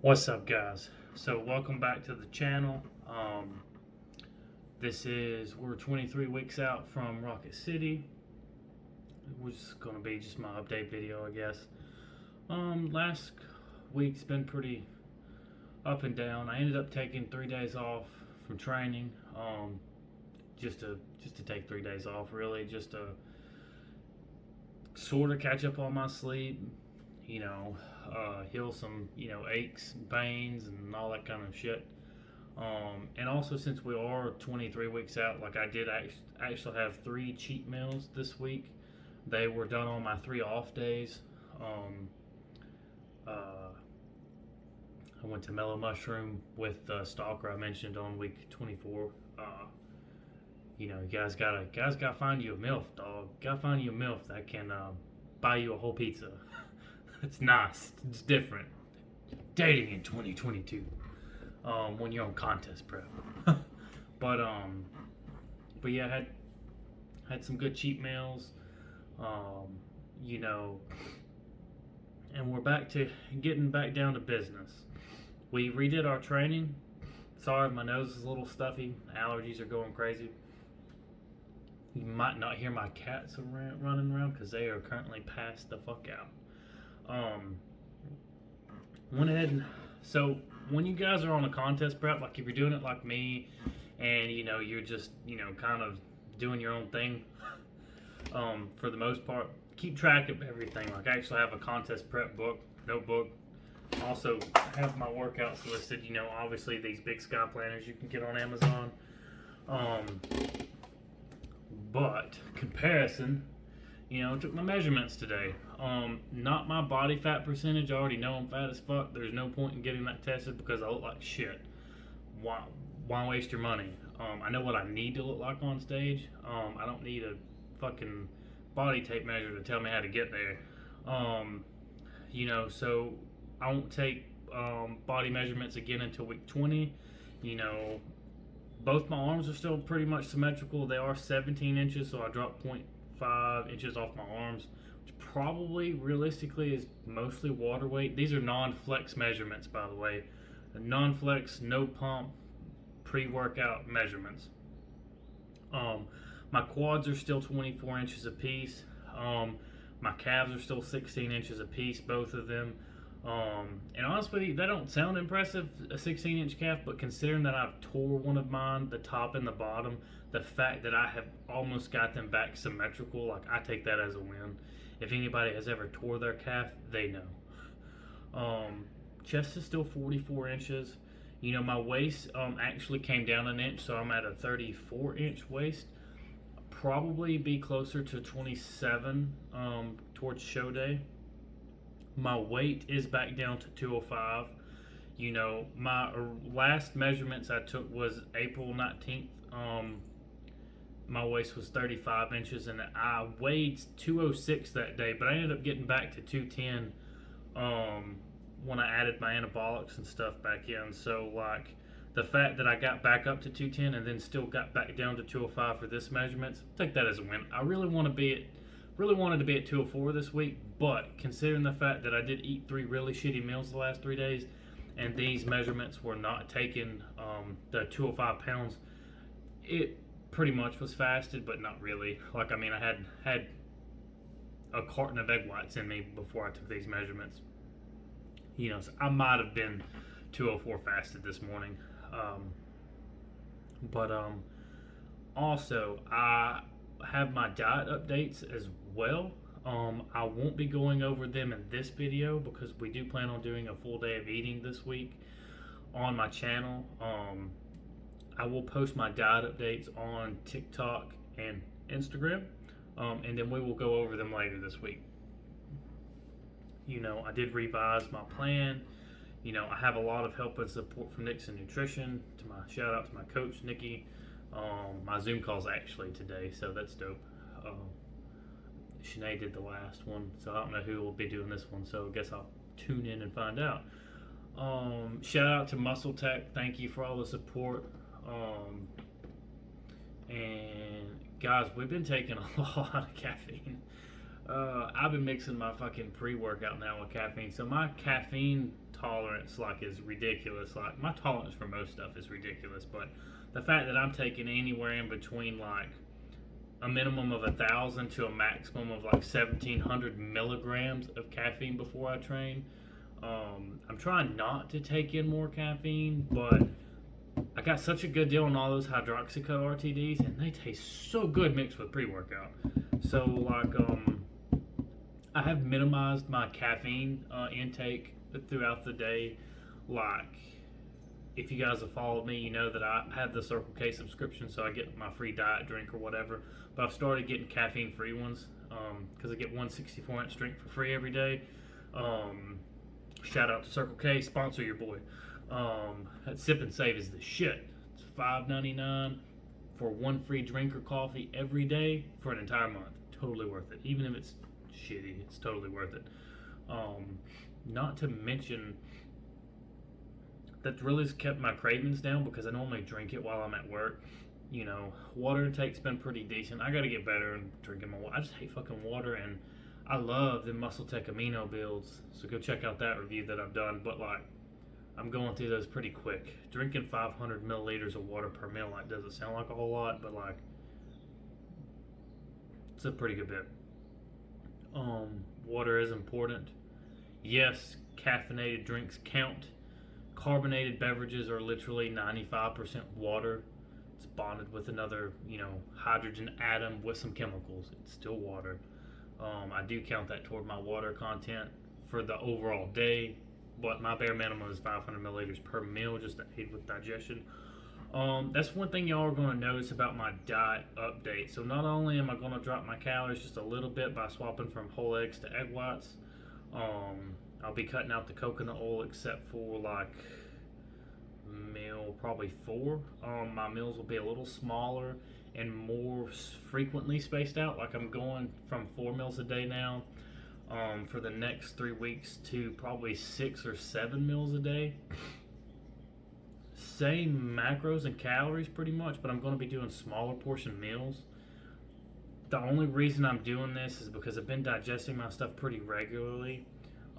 What's up, guys? So welcome back to the channel. We're 23 weeks out from Rocket City, which is going to be just my update video, I guess. Last week's been pretty up and down. I ended up taking 3 days off from training, just to take 3 days off, really, just to sort of catch up on my sleep, heal some, aches, pains, and all that kind of shit. And also, since we are 23 weeks out, like I did actually have 3 cheat meals this week. They were done on my 3 off days. I went to Mellow Mushroom with Stalker I mentioned on week 24. You guys gotta find you a MILF, dog. Gotta find you a MILF that can buy you a whole pizza. It's nice. It's different. Dating in 2022. When you're on contest prep. but yeah, had some good cheat meals. And we're back to getting back down to business. We redid our training. Sorry, my nose is a little stuffy. Allergies are going crazy. You might not hear my cats running around because they are currently passed the fuck out. Went ahead and so when you guys are on a contest prep, like if you're doing it like me, and you're just kind of doing your own thing, for the most part, keep track of everything. Like I actually have a contest prep book, notebook. Also have my workouts listed. Obviously these big sky planners you can get on Amazon. But comparison, took my measurements today. Not my body fat percentage. I already know I'm fat as fuck. There's no point in getting that tested because I look like shit. Why waste your money? I know what I need to look like on stage. I don't need a fucking body tape measure to tell me how to get there. So I won't take body measurements again until week 20. Both my arms are still pretty much symmetrical. They are 17 inches, so I dropped 0.5 inches off my arms, which probably realistically is mostly water weight. These are non-flex measurements, by the way. Non-flex, no pump, pre-workout measurements. My quads are still 24 inches apiece. My calves are still 16 inches apiece, both of them. And honestly, they don't sound impressive, a 16-inch calf, but considering that I've tore one of mine, the top and the bottom, the fact that I have almost got them back symmetrical, like I take that as a win. If anybody has ever tore their calf, they know. Chest is still 44 inches. My waist actually came down an inch, so I'm at a 34-inch waist. Probably be closer to 27 towards show day. My weight is back down to 205. My last measurements I took was April 19th. My waist was 35 inches and I weighed 206 that day, but I ended up getting back to 210 when I added my anabolics and stuff back in. So like the fact that I got back up to 210 and then still got back down to 205 for this measurements, take that as a win. I really wanted to be at 204 this week, but considering the fact that I did eat 3 really shitty meals the last 3 days, and these measurements were not taking the 205 pounds, it pretty much was fasted, but not really. Like, I had a carton of egg whites in me before I took these measurements. So I might have been 204 fasted this morning. Also, I have my diet updates as well. I won't be going over them in this video because we do plan on doing a full day of eating this week on my channel. I will post my diet updates on TikTok and Instagram, and then we will go over them later this week. I did revise my plan. I have a lot of help and support from Nixon Nutrition. Shout out to my coach Nikki. My Zoom call's actually today, so that's dope. Shanae did the last one, so I don't know who will be doing this one, so I guess I'll tune in and find out. Shout out to Muscle Tech. Thank you for all the support. And guys, we've been taking a lot of caffeine. I've been mixing my fucking pre-workout now with caffeine. So my caffeine tolerance like is ridiculous. Like my tolerance for most stuff is ridiculous, but the fact that I'm taking anywhere in between like a minimum of 1,000 to a maximum of like 1,700 milligrams of caffeine before I train. I'm trying not to take in more caffeine, but I got such a good deal on all those Hydroxycut RTDs, and they taste so good mixed with pre-workout. So like I have minimized my caffeine intake throughout the day. Like if you guys have followed me, you know that I have the Circle K subscription, so I get my free diet drink or whatever. But I've started getting caffeine-free ones because I get one 64-ounce drink for free every day. Shout out to Circle K, sponsor your boy. That Sip and Save is the shit. It's $5.99 for one free drink or coffee every day for an entire month. Totally worth it. Even if it's shitty, it's totally worth it. Not to mention that really has kept my cravings down because I normally drink it while I'm at work. You know, water intake's been pretty decent. I gotta get better in drinking my water. I just hate fucking water, and I love the Muscle Tech amino builds. So go check out that review that I've done. But like, I'm going through those pretty quick. Drinking 500 milliliters of water per meal like doesn't sound like a whole lot, but like, it's a pretty good bit. Water is important. Yes, caffeinated drinks count. Carbonated beverages are literally 95% water. It's bonded with another, hydrogen atom with some chemicals. It's still water. I do count that toward my water content for the overall day, but my bare minimum is 500 milliliters per meal just to aid with digestion. That's one thing y'all are going to notice about my diet update. So not only am I going to drop my calories just a little bit by swapping from whole eggs to egg whites, I'll be cutting out the coconut oil except for like meal probably 4. My meals will be a little smaller and more frequently spaced out. Like I'm going from 4 meals a day now for the next 3 weeks to probably 6 or 7 meals a day. Same macros and calories pretty much, but I'm going to be doing smaller portion meals. The only reason I'm doing this is because I've been digesting my stuff pretty regularly.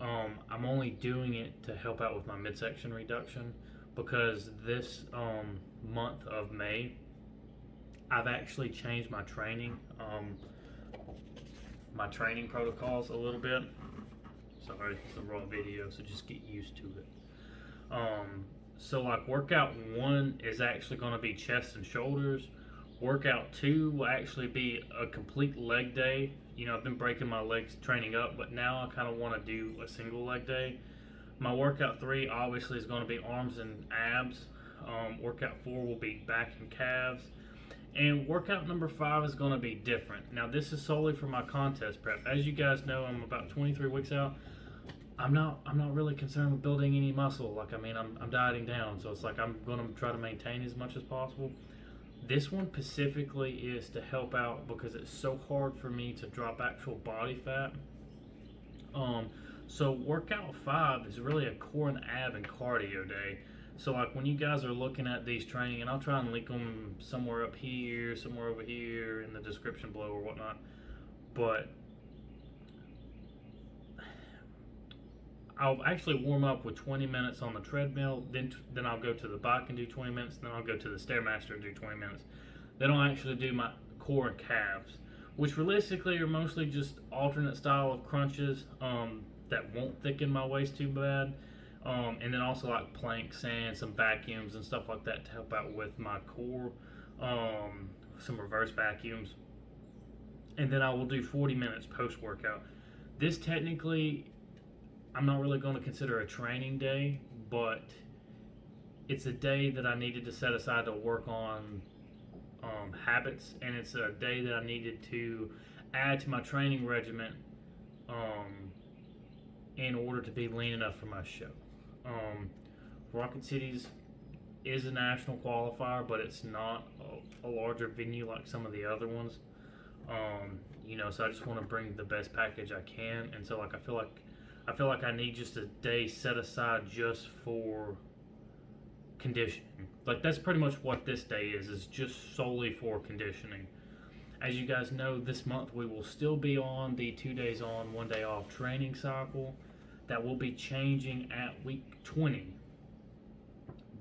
I'm only doing it to help out with my midsection reduction because this month of May, I've actually changed my training protocols a little bit. Sorry, it's a raw video, so just get used to it. So like workout 1 is actually going to be chest and shoulders. Workout 2 will actually be a complete leg day. I've been breaking my legs training up, but now I kind of want to do a single leg day. My workout 3 obviously is going to be arms and abs. Workout 4 will be back and calves. And workout number 5 is going to be different. Now this is solely for my contest prep. As you guys know, I'm about 23 weeks out. I'm not really concerned with building any muscle. Like, I'm dieting down, so it's like I'm going to try to maintain as much as possible. This one specifically is to help out because it's so hard for me to drop actual body fat. So workout 5 is really a core and ab and cardio day. So like when you guys are looking at these training, and I'll try and link them somewhere up here, somewhere over here in the description below or whatnot. But I'll actually warm up with 20 minutes on the treadmill, then I'll go to the bike and do 20 minutes, then I'll go to the Stairmaster and do 20 minutes. Then I'll actually do my core and calves, which realistically are mostly just alternate style of crunches that won't thicken my waist too bad. And then also like planks and some vacuums and stuff like that to help out with my core, some reverse vacuums. And then I will do 40 minutes post-workout. This technically, I'm not really going to consider a training day, but it's a day that I needed to set aside to work on habits, and it's a day that I needed to add to my training regimen in order to be lean enough for my show. Rocket Cities is a national qualifier, but it's not a larger venue like some of the other ones. So I just want to bring the best package I can, and so like I feel like I need just a day set aside just for conditioning. Like that's pretty much what this day is just solely for conditioning. As you guys know, this month we will still be on the 2 days on, 1 day off training cycle. That will be changing at week 20.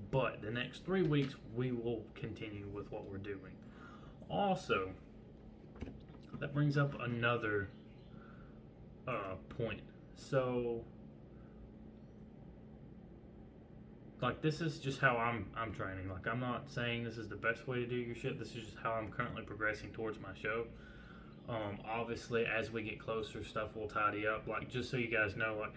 But the next 3 weeks, we will continue with what we're doing. Also, that brings up another point. So, like, this is just how I'm training. Like, I'm not saying this is the best way to do your shit. This is just how I'm currently progressing towards my show. Obviously, as we get closer, stuff will tidy up. Like, just so you guys know, like,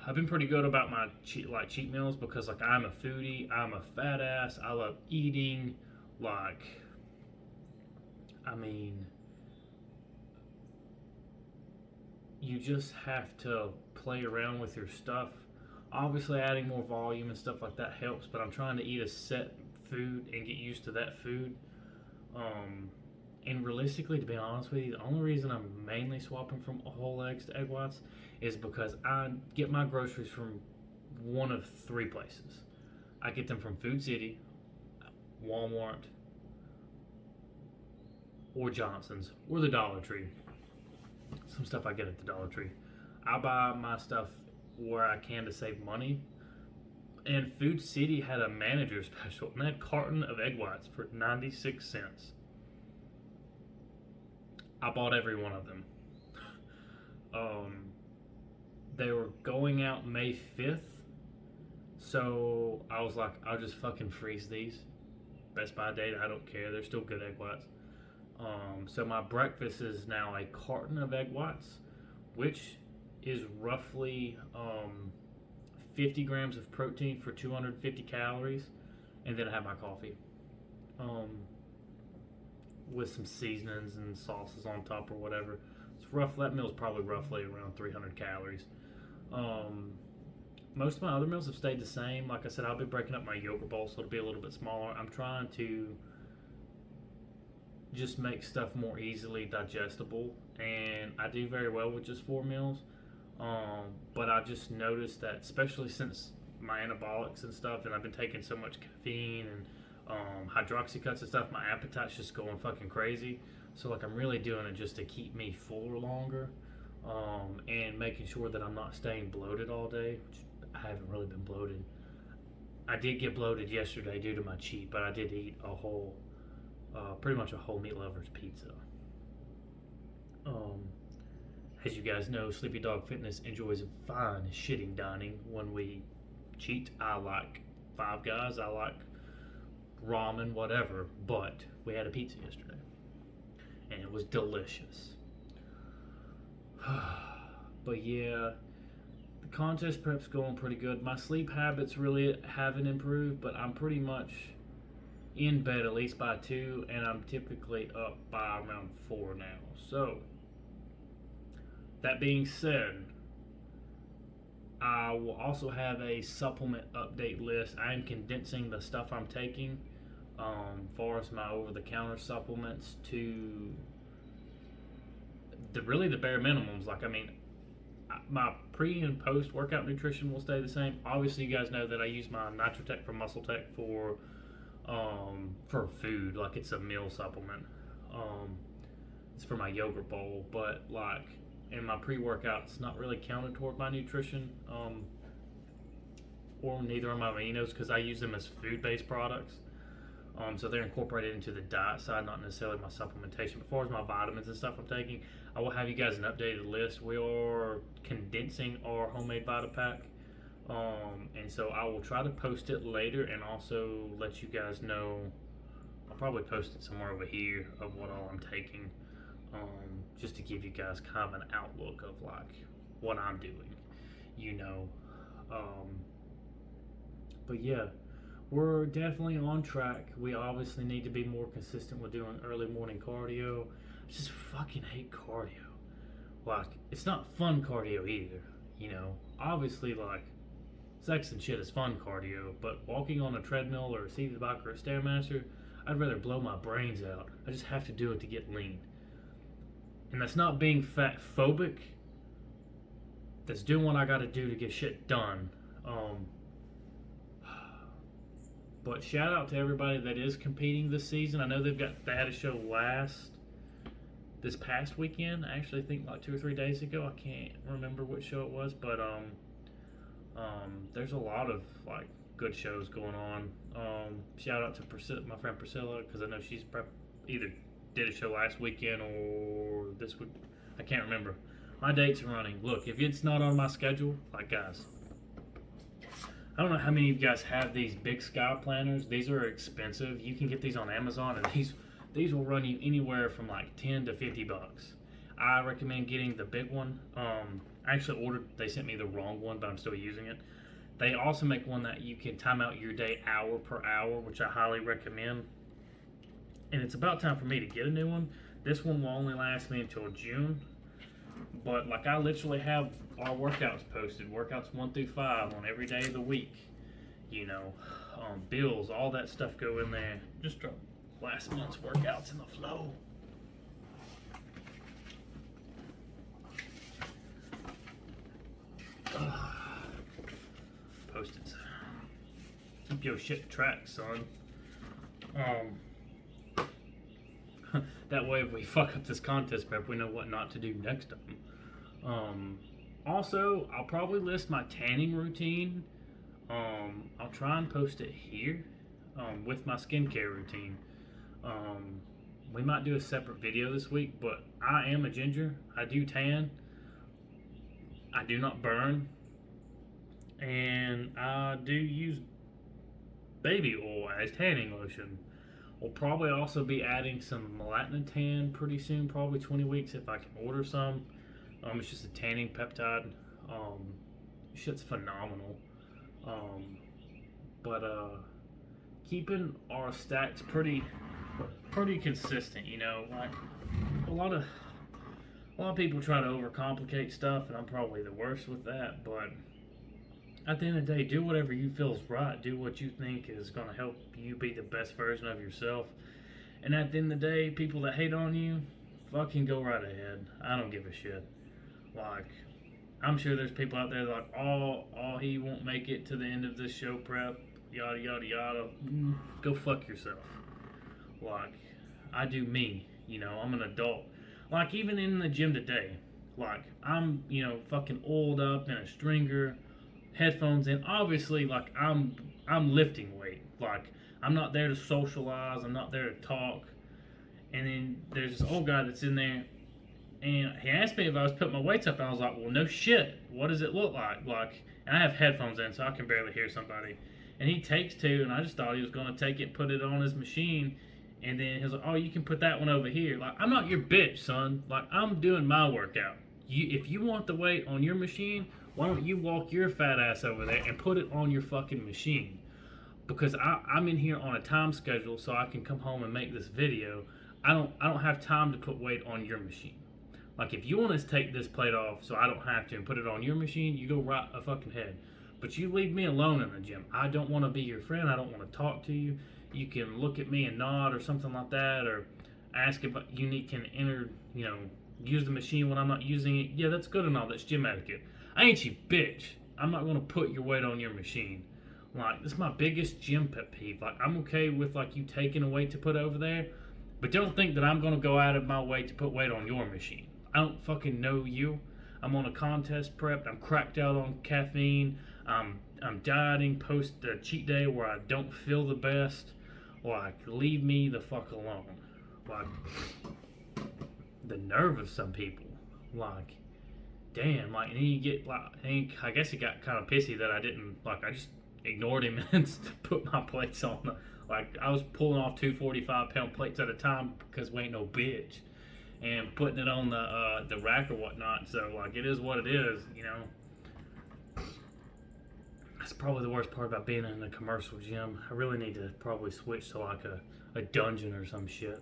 I've been pretty good about my cheat meals because, like, I'm a foodie. I'm a fat ass. I love eating. Like, I mean, you just have to play around with your stuff. Obviously, adding more volume and stuff like that helps, but I'm trying to eat a set food and get used to that food. And realistically, to be honest with you, the only reason I'm mainly swapping from whole eggs to egg whites is because I get my groceries from one of 3 places. I get them from Food City, Walmart, or Johnson's, or the Dollar Tree. Some stuff I get at the Dollar Tree. I buy my stuff where I can to save money. And Food City had a manager special, and they had a carton of egg whites for 96 cents. I bought every one of them. They were going out May 5th, so I was like, I'll just fucking freeze these. Best by date, I don't care. They're still good egg whites. So my breakfast is now a carton of egg whites, which is roughly 50 grams of protein for 250 calories, and then I have my coffee with some seasonings and sauces on top or whatever. It's rough. That meal's probably roughly around 300 calories. Most of my other meals have stayed the same. Like I said, I'll be breaking up my yogurt bowl so it'll be a little bit smaller. I'm trying to just make stuff more easily digestible, and I do very well with just 4 meals. But I just noticed that, especially since my anabolics and stuff, and I've been taking so much caffeine and hydroxycuts and stuff, my appetite's just going fucking crazy. So, like, I'm really doing it just to keep me fuller longer, and making sure that I'm not staying bloated all day, which I haven't really been bloated. I did get bloated yesterday due to my cheat, but I did eat a whole, pretty much a whole meat lover's pizza. As you guys know, Sleepy Dog Fitness enjoys fine shitting dining when we cheat. I like Five Guys, I like ramen, whatever, but we had a pizza yesterday, and it was delicious. But yeah, the contest prep's going pretty good. My sleep habits really haven't improved, but I'm pretty much in bed at least by 2, and I'm typically up by around 4 now. So, that being said, I will also have a supplement update list. I am condensing the stuff I'm taking, far as my over-the-counter supplements, to the bare minimums. Like, I mean, my pre and post workout nutrition will stay the same. Obviously, you guys know that I use my Nitrotech from MuscleTech for food. Like, it's a meal supplement. It's for my yogurt bowl, but like, and my pre-workout's not really counted toward my nutrition, or neither are my aminos, because I use them as food-based products. So they're incorporated into the diet side, not necessarily my supplementation. But as far as my vitamins and stuff I'm taking, I will have you guys an updated list. We are condensing our homemade Vitapack, and so I will try to post it later, and also let you guys know. I'll probably post it somewhere over here of what all I'm taking. Just to give you guys kind of an outlook of like what I'm doing, you know. But yeah, we're definitely on track. We obviously need to be more consistent with doing early morning cardio. I just fucking hate cardio. Like, it's not fun cardio either, you know. Obviously, like, sex and shit is fun cardio, but walking on a treadmill or a seated bike or a Stairmaster, I'd rather blow my brains out. I just have to do it to get lean. And that's not being fat phobic. That's doing what I gotta do to get shit done. But shout out to everybody that is competing this season. I know they had a show this past weekend. I actually think like 2 or 3 days ago. I can't remember which show it was, but there's a lot of like good shows going on. Shout out to my friend Priscilla, because I know she's either did a show last weekend or this week. I can't remember. My dates are running. Look, if it's not on my schedule, like guys, I don't know how many of you guys have these big sky planners. These are expensive. You can get these on Amazon, and these will run you anywhere from like 10 to 50 bucks. I recommend getting the big one. I actually ordered. They sent me the wrong one, but I'm still using it. They also make one that you can time out your day hour per hour, which I highly recommend. And it's about time for me to get a new one. This one will only last me until June. But like I literally have our workouts posted, workouts 1 through 5 on every day of the week. You know, bills, all that stuff go in there. Just drop last month's workouts in the flow. Posted. Keep your shit track, son. That way, if we fuck up this contest prep, we know what not to do next time. Also, I'll probably list my tanning routine. I'll try and post it here with my skincare routine. We might do a separate video this week, but I am a ginger. I do tan. I do not burn. And I do use baby oil as tanning lotion. We'll probably also be adding some melanotan pretty soon, probably 20 weeks if I can order some. It's just a tanning peptide. Shit's phenomenal. But keeping our stacks pretty consistent, you know. Like a lot of people try to overcomplicate stuff, and I'm probably the worst with that. But at the end of the day, do whatever you feel is right. Do what you think is going to help you be the best version of yourself. And at the end of the day, people that hate on you, fucking go right ahead. I don't give a shit. Like, I'm sure there's people out there that like, oh, he won't make it to the end of this show prep, yada, yada, yada. Go fuck yourself. Like, I do me. You know, I'm an adult. Like, even in the gym today, like, I'm, you know, fucking oiled up in a stringer, headphones in. Obviously, like, I'm lifting weight. Like, I'm not there to socialize. I'm not there to talk. And then there's this old guy that's in there, and he asked me if I was putting my weights up, and I was like, well, no shit. What does it look like? Like, and I have headphones in, so I can barely hear somebody. And he takes two, and I just thought he was going to take it, put it on his machine, and then he was like, oh, you can put that one over here. Like, I'm not your bitch, son. Like, I'm doing my workout. If you want the weight on your machine, why don't you walk your fat ass over there and put it on your fucking machine? Because I'm in here on a time schedule, so I can come home and make this video. I don't have time to put weight on your machine. Like, if you want to take this plate off so I don't have to and put it on your machine, you go right a fucking head. But you leave me alone in the gym. I don't want to be your friend. I don't want to talk to you. You can look at me and nod or something like that, or ask if you can use the machine when I'm not using it. Yeah, that's good and all. That's gym etiquette. I ain't you bitch. I'm not going to put your weight on your machine. Like, this is my biggest gym pet peeve. Like, I'm okay with, like, you taking a weight to put over there, but don't think that I'm going to go out of my way to put weight on your machine. I don't fucking know you. I'm on a contest prep. I'm cracked out on caffeine. I'm dieting post the cheat day where I don't feel the best. Like, leave me the fuck alone. Like, the nerve of some people. Like, damn. Like, and then you get, like, I guess he got kind of pissy that I didn't, like, I just ignored him and put my plates on. Like, I was pulling off 2 45-pound plates at a time because we ain't no bitch. And putting it on the rack or whatnot. So, like, it is what it is, you know. That's probably the worst part about being in a commercial gym. I really need to probably switch to, like, a dungeon or some shit.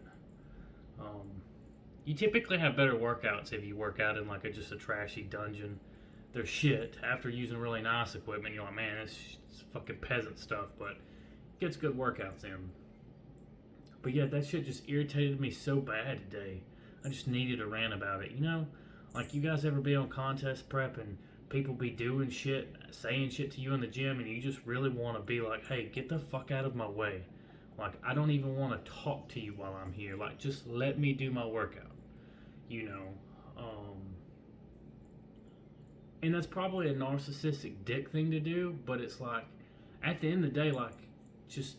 You typically have better workouts if you work out in, like, just a trashy dungeon. They're shit. After using really nice equipment, you're like, man, it's fucking peasant stuff. But it gets good workouts in. But, yeah, that shit just irritated me so bad today. I just needed a rant about it, you know? Like, you guys ever be on contest prep and people be doing shit, saying shit to you in the gym, and you just really want to be like, hey, get the fuck out of my way. Like, I don't even want to talk to you while I'm here. Like, just let me do my workout. you know. And that's probably a narcissistic dick thing to do, but it's like, at the end of the day, like, just,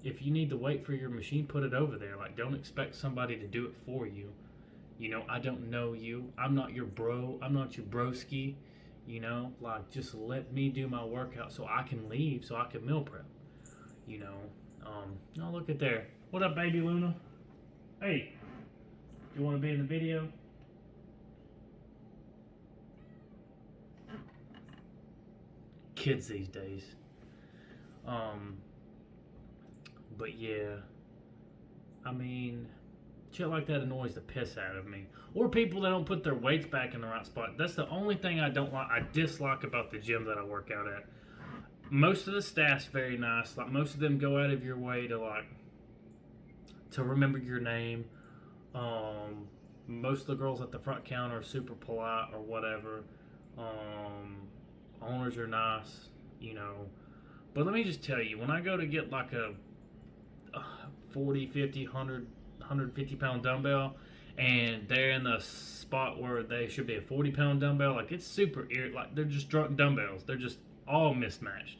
if you need to wait for your machine, put it over there. Like, don't expect somebody to do it for you. You know, I don't know you. I'm not your bro. I'm not your broski. You know, like, just let me do my workout so I can leave, so I can meal prep. You know, oh, look at there. What up, baby Luna? Hey, you want to be in the video? Kids these days. But yeah, I mean, shit like that annoys the piss out of me. Or people that don't put their weights back in the right spot. That's the only thing I don't like. I dislike about the gym that I work out at. Most of the staff's very nice. Like, most of them go out of your way to, like, to remember your name. Most of the girls at the front counter are super polite or whatever. Owners are nice, you know. But let me just tell you, when I go to get like a 40, 50, 100, 150-pound dumbbell, and they're in the spot where they should be a 40-pound dumbbell, like, it's super like, they're just drunk dumbbells. They're just all mismatched,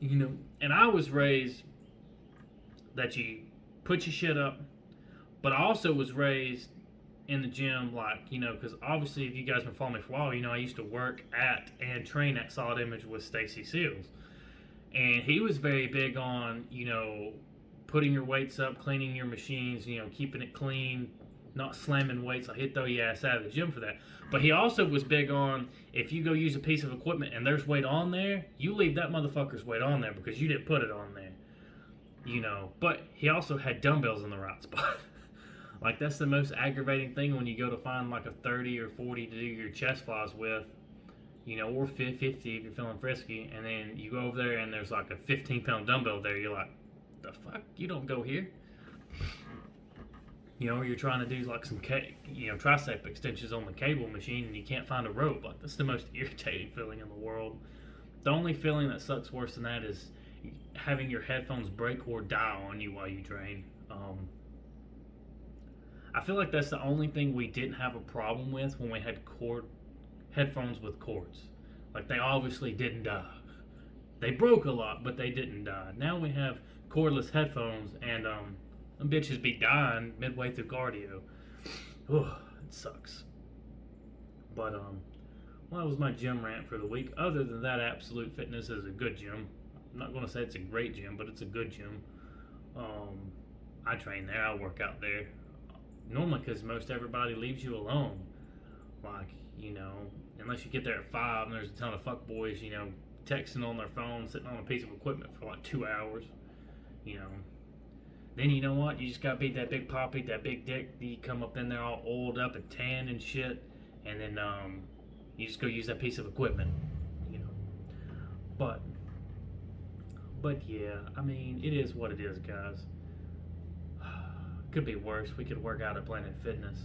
you know. And I was raised that you put your shit up, but I also was raised in the gym, like, you know, because obviously if you guys been following me for a while, you know, I used to work at and train at Solid Image with Stacy Seals, and he was very big on, you know, putting your weights up, cleaning your machines, you know, keeping it clean, not slamming weights. Like, he'd throw your ass out of the gym for that. But he also was big on, if you go use a piece of equipment and there's weight on there, you leave that motherfucker's weight on there because you didn't put it on there, you know. But he also had dumbbells in the right spot. Like, that's the most aggravating thing when you go to find like a 30 or 40 to do your chest flies with, you know, or 50 if you're feeling frisky, and then you go over there and there's like a 15-pound dumbbell there. You're like, the fuck? You don't go here. You know, you're trying to do like some, you know, tricep extensions on the cable machine and you can't find a rope. Like, that's the most irritating feeling in the world. The only feeling that sucks worse than that is having your headphones break or die on you while you train. I feel like that's the only thing we didn't have a problem with when we had headphones with cords. Like, they obviously didn't die. They broke a lot, but they didn't die. Now we have cordless headphones, and them bitches be dying midway through cardio. It sucks. But well, that was my gym rant for the week. Other than that, Absolute Fitness is a good gym. I'm not going to say it's a great gym, but it's a good gym. I train there. I work out there. Normally, because most everybody leaves you alone. Like, you know, unless you get there at 5 and there's a ton of fuckboys, you know, texting on their phone, sitting on a piece of equipment for like 2 hours, you know. Then you know what? You just gotta beat that big poppy, that big dick. You come up in there all oiled up and tan and shit, and then you just go use that piece of equipment, you know. But yeah, I mean, it is what it is, guys. Could be worse. We could work out at Planet Fitness.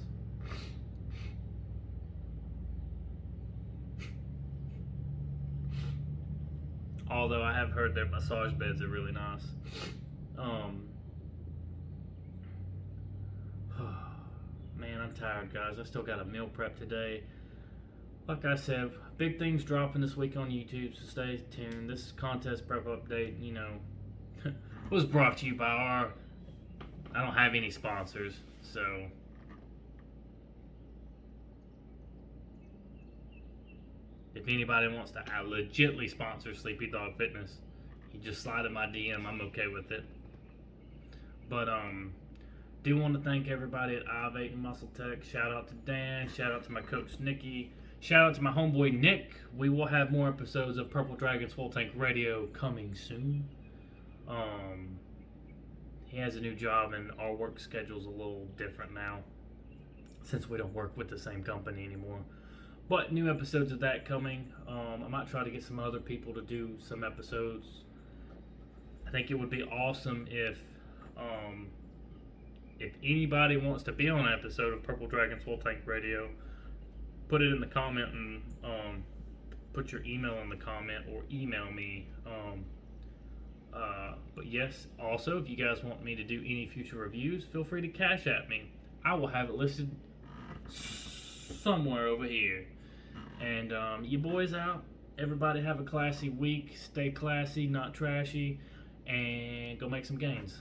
Although I have heard their massage beds are really nice. Man, I'm tired, guys. I still got a meal prep today. Like I said, big things dropping this week on YouTube, so stay tuned. This contest prep update, you know, was brought to you by I don't have any sponsors, so if anybody wants to legitly sponsor Sleepy Dog Fitness, you just slide in my DM. I'm okay with it. But do want to thank everybody at I've Muscle Tech. Shout out to Dan. Shout out to my coach Nikki. Shout out to my homeboy Nick. We will have more episodes of Purple Dragon's Full Tank Radio coming soon. He has a new job and our work schedule's a little different now since we don't work with the same company anymore. But new episodes of that coming. I might try to get some other people to do some episodes. I think it would be awesome if anybody wants to be on an episode of Purple Dragon's Full Tank Radio, put it in the comment and put your email in the comment or email me. But yes, also, if you guys want me to do any future reviews, feel free to cash at me. I will have it listed somewhere over here. And you boys out. Everybody have a classy week. Stay classy, not trashy, and go make some gains.